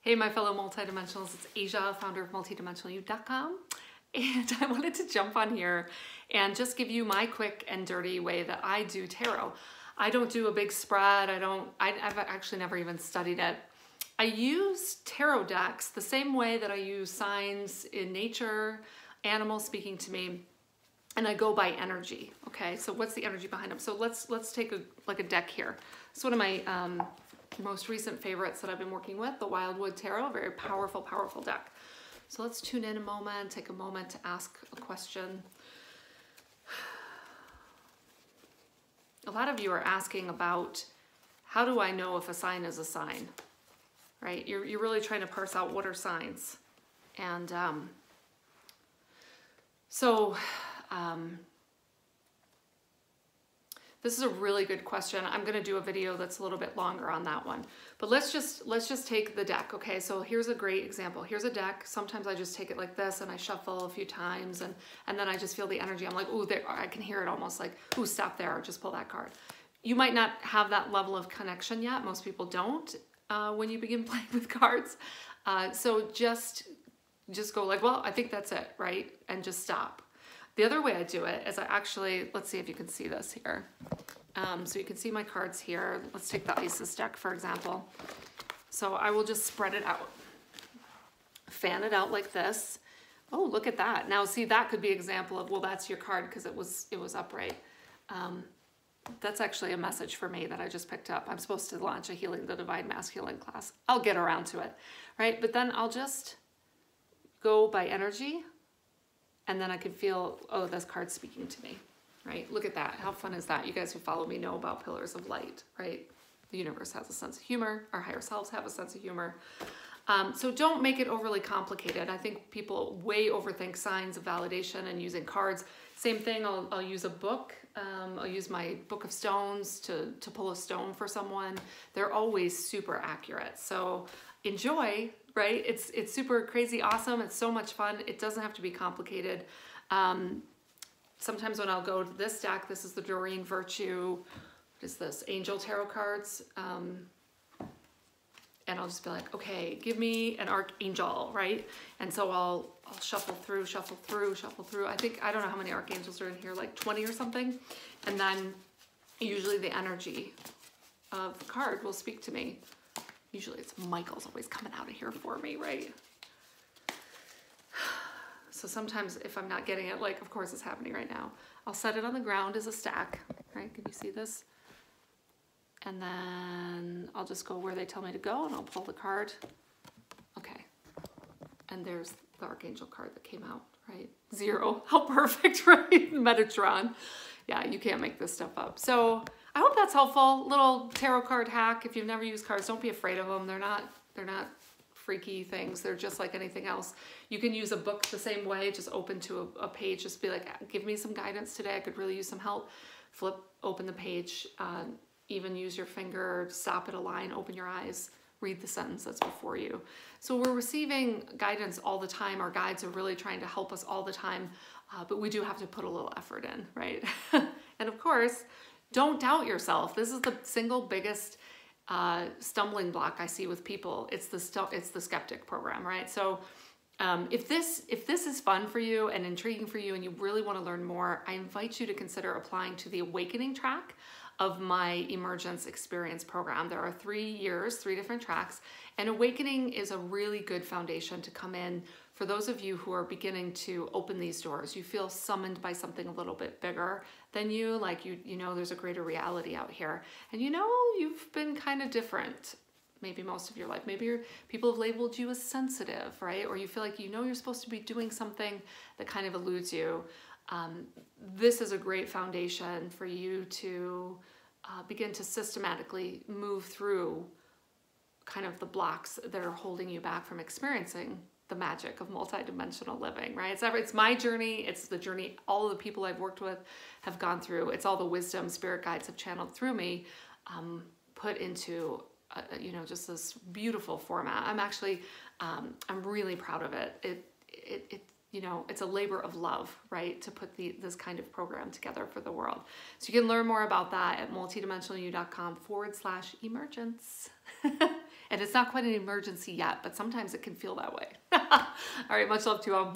Hey, my fellow multidimensionals, it's Asia, founder of multidimensionalu.com. And I wanted to jump on here and just give you my quick and dirty way that I do tarot. I don't do a big spread. I've actually never even studied it. I use tarot decks the same way that I use signs in nature, animals speaking to me, and I go by energy. Okay, so what's the energy behind them? So let's take a deck here. It's one of my most recent favorites that I've been working with, the Wildwood Tarot, very powerful, powerful deck. So let's tune in a moment, take a moment to ask a question. A lot of you are asking about, how do I know if a sign is a sign, right? You're really trying to parse out what are signs. And this is a really good question. I'm going to do a video that's a little bit longer on that one. But let's just take the deck, okay? So here's a great example. Here's a deck. Sometimes I just take it like this and I shuffle a few times and then I just feel the energy. I'm like, ooh, there, I can hear it almost like, ooh, stop there, or just pull that card. You might not have that level of connection yet. Most people don't when you begin playing with cards. So just go like, well, I think that's it, right? And just stop. The other way I do it is I actually, let's see if you can see this here. So you can see my cards here. Let's take the Isis deck, for example. So I will just spread it out, fan it out like this. Oh, look at that. Now see, that could be an example of, well, that's your card because it was upright. That's actually a message for me that I just picked up. I'm supposed to launch a Healing the Divine Masculine class. I'll get around to it, right? But then I'll just go by energy. And then I can feel, oh, this card's speaking to me, right? Look at that. How fun is that? You guys who follow me know about pillars of light, right? The universe has a sense of humor. Our higher selves have a sense of humor. So don't make it overly complicated. I think people way overthink signs of validation and using cards. Same thing, I'll use a book. I'll use my book of stones to pull a stone for someone. They're always super accurate. So enjoy, right? It's super crazy awesome. It's so much fun. It doesn't have to be complicated. Sometimes when I'll go to this deck, this is the Doreen Virtue, what is this? Angel Tarot cards. And I'll just be like, okay, give me an archangel, right? And so I'll shuffle through, shuffle through, shuffle through. I don't know how many archangels are in here, like 20 or something. And then usually the energy of the card will speak to me. Usually it's Michael's always coming out of here for me, right? So sometimes if I'm not getting it, like of course it's happening right now, I'll set it on the ground as a stack, right? Can you see this? And then I'll just go where they tell me to go and I'll pull the card. Okay. And there's the Archangel card that came out, right? 0. How perfect, right? Metatron. Yeah, you can't make this stuff up. So I hope that's helpful. Little tarot card hack. If you've never used cards, don't be afraid of them. They're not freaky things. They're just like anything else. You can use a book the same way, just open to a page. Just be like, give me some guidance today. I could really use some help. Flip, open the page. Even use your finger, stop at a line, open your eyes, read the sentence that's before you. So we're receiving guidance all the time. Our guides are really trying to help us all the time, but we do have to put a little effort in, right? And of course, don't doubt yourself. This is the single biggest stumbling block I see with people. It's the skeptic program, right? So if this is fun for you and intriguing for you and you really want to learn more, I invite you to consider applying to the Awakening track of my Emergence Experience program. There are 3 years, 3 different tracks, and Awakening is a really good foundation to come in for those of you who are beginning to open these doors. You feel summoned by something a little bit bigger than you, like you know there's a greater reality out here, and you know you've been kind of different maybe most of your life. Maybe people have labeled you as sensitive, right? Or you feel like you know you're supposed to be doing something that kind of eludes you. This is a great foundation for you to begin to systematically move through kind of the blocks that are holding you back from experiencing the magic of multidimensional living, right? It's my journey. It's the journey all of the people I've worked with have gone through. It's all the wisdom spirit guides have channeled through me, put into just this beautiful format. I'm really proud of it. It's a labor of love, right? To put this kind of program together for the world. So you can learn more about that at multidimensionalu.com/emergence. And it's not quite an emergency yet, but sometimes it can feel that way. All right, much love to you all.